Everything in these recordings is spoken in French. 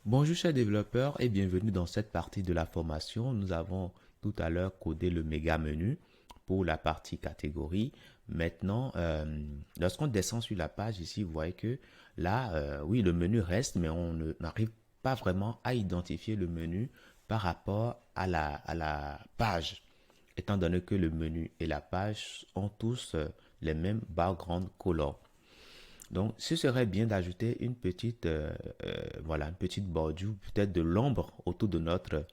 Bonjour chers développeurs et bienvenue dans cette partie de la formation. Nous avons tout à l'heure codé le méga menu pour la partie catégorie. Maintenant, lorsqu'on descend sur la page ici, vous voyez que là, oui, le menu reste, mais n'arrive pas vraiment à identifier le menu par rapport à la page, étant donné que le menu et la page ont tous les mêmes background colors. Donc, ce serait bien d'ajouter une petite, voilà, une petite bordure, peut-être de l'ombre autour de notre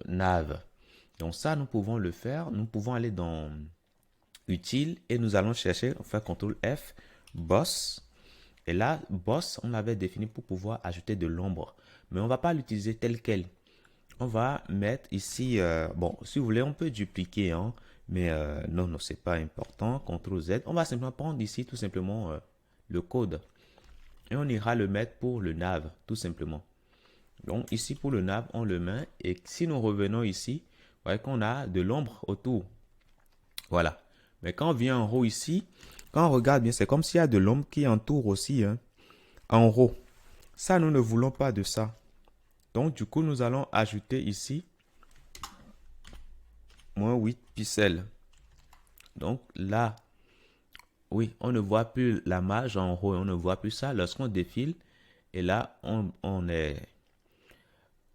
nave. Donc ça, nous pouvons le faire. Nous pouvons aller dans Utile et nous allons chercher, on fait CTRL F, Boss. Et là, Boss, on l'avait défini pour pouvoir ajouter de l'ombre. Mais on ne va pas l'utiliser tel quel. On va mettre ici, bon, si vous voulez, on peut dupliquer, hein, mais non, non, c'est pas important. CTRL Z. On va simplement prendre ici tout simplement le code et on ira le mettre pour le nav, tout simplement. Donc ici pour le nav, on le met et si nous revenons ici, vous voyez qu'on a de l'ombre autour. Voilà. Mais quand on vient en haut ici, quand on regarde bien, c'est comme s'il y a de l'ombre qui entoure aussi, hein, en haut. Ça, nous ne voulons pas de ça. Donc du coup, nous allons ajouter ici -8 pixels. Donc là, oui, on ne voit plus la marge en haut, on ne voit plus ça lorsqu'on défile. Et là, on est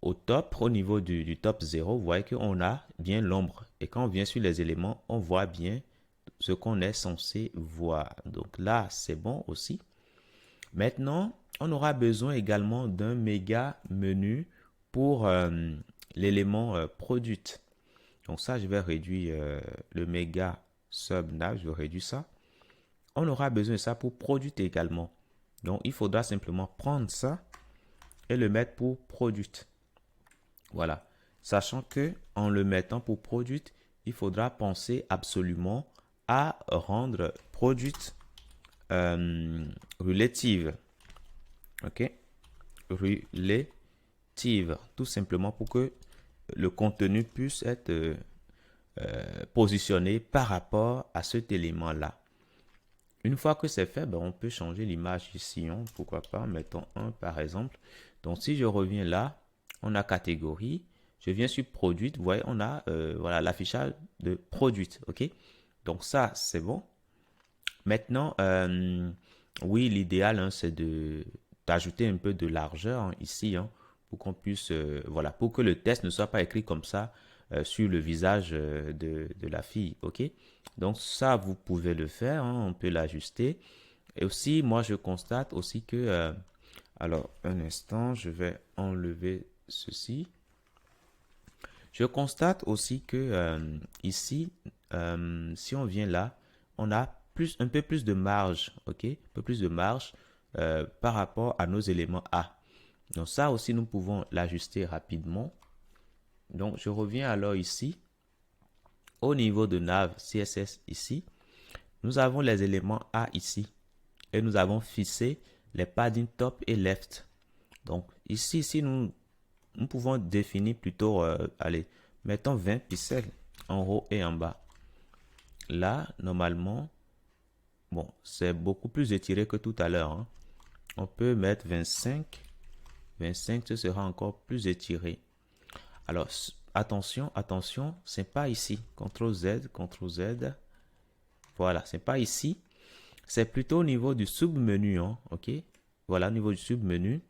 au top, au niveau du top 0, vous voyez qu'on a bien l'ombre. Et quand on vient sur les éléments, on voit bien ce qu'on est censé voir. Donc là, c'est bon aussi. Maintenant, on aura besoin également d'un méga menu pour l'élément product. Donc ça, je vais réduire le méga subnav, je réduis ça. On aura besoin de ça pour product également. Donc, il faudra simplement prendre ça et le mettre pour product. Voilà. Sachant que en le mettant pour product, il faudra penser absolument à rendre product relative. OK? Relative. Tout simplement pour que le contenu puisse être positionné par rapport à cet élément-là. Une fois que c'est fait, ben, on peut changer l'image ici. Hein, pourquoi pas, mettons 1 par exemple. Donc si je reviens là, on a catégorie. Je viens sur produit. Vous voyez, on a voilà, l'affichage de produit. OK? Donc ça, c'est bon. Maintenant, oui, l'idéal, hein, c'est d'ajouter un peu de largeur hein, ici, hein, pour qu'on puisse, voilà, pour que le test ne soit pas écrit comme ça sur le visage de la fille, ok? Donc ça, vous pouvez le faire, hein, on peut l'ajuster. Et aussi, moi, je constate aussi que, alors, un instant, je vais enlever ceci. Je constate aussi que ici, si on vient là, on a un peu plus de marge, ok? Un peu plus de marge par rapport à nos éléments A. Donc ça aussi, nous pouvons l'ajuster rapidement. Donc je reviens alors ici, au niveau de nav CSS ici, nous avons les éléments A ici et nous avons fixé les padding top et left. Donc ici, si nous pouvons définir plutôt, allez, mettons 20 pixels en haut et en bas. Là, normalement, bon, c'est beaucoup plus étiré que tout à l'heure. Hein. On peut mettre 25. 25, ce sera encore plus étiré. Alors, attention, attention, c'est pas ici. CTRL Z, CTRL Z. Voilà, c'est pas ici. C'est plutôt au niveau du sub-menu. Hein, ok? Voilà, au niveau du sub-menu.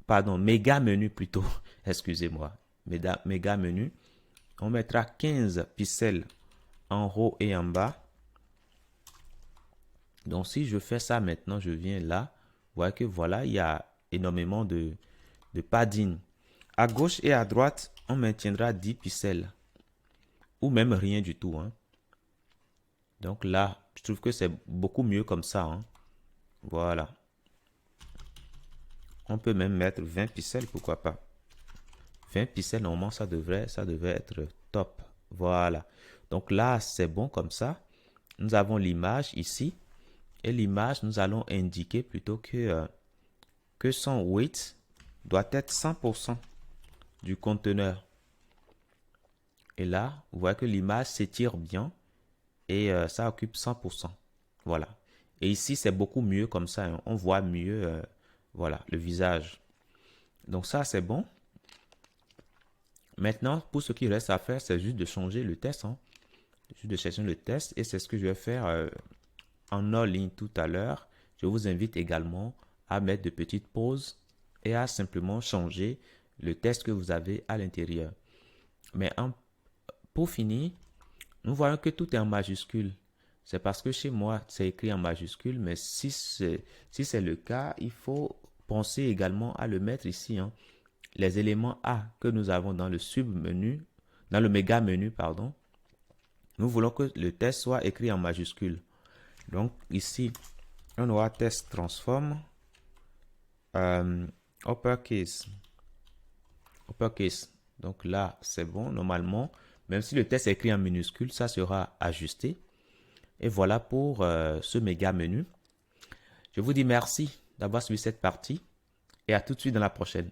Pardon, méga menu plutôt. Excusez-moi. Méga menu. On mettra 15 pixels en haut et en bas. Donc, si je fais ça maintenant, je viens là. Vous voyez que voilà, il y a énormément de padding. À gauche et à droite, on maintiendra 10 pixels. Ou même rien du tout. Hein. Donc là, je trouve que c'est beaucoup mieux comme ça. Hein. Voilà. On peut même mettre 20 pixels, pourquoi pas. 20 pixels, normalement, ça devrait être top. Voilà. Donc là, c'est bon comme ça. Nous avons l'image ici. Et l'image, nous allons indiquer plutôt que son weight doit être 100% du conteneur. Et là, vous voyez que l'image s'étire bien et ça occupe 100%. Voilà. Et ici, c'est beaucoup mieux comme ça. Hein. On voit mieux Voilà, le visage. Donc ça, c'est bon. Maintenant, pour ce qui reste à faire, c'est juste de changer le test, hein. Juste de chercher le test. Et c'est ce que je vais faire en hors ligne tout à l'heure. Je vous invite également à mettre de petites pauses et à simplement changer le test que vous avez à l'intérieur. Mais pour finir, nous voyons que tout est en majuscule. C'est parce que chez moi, c'est écrit en majuscule, mais si c'est le cas, il faut penser également à le mettre ici, hein. Les éléments A que nous avons dans le sub-menu, dans le méga menu, pardon, nous voulons que le test soit écrit en majuscule. Donc ici, on aura test transform uppercase. Uppercase. Donc là, c'est bon, normalement. Même si le test est écrit en minuscule, ça sera ajusté. Et voilà pour ce méga menu. Je vous dis merci d'avoir suivi cette partie et à tout de suite dans la prochaine.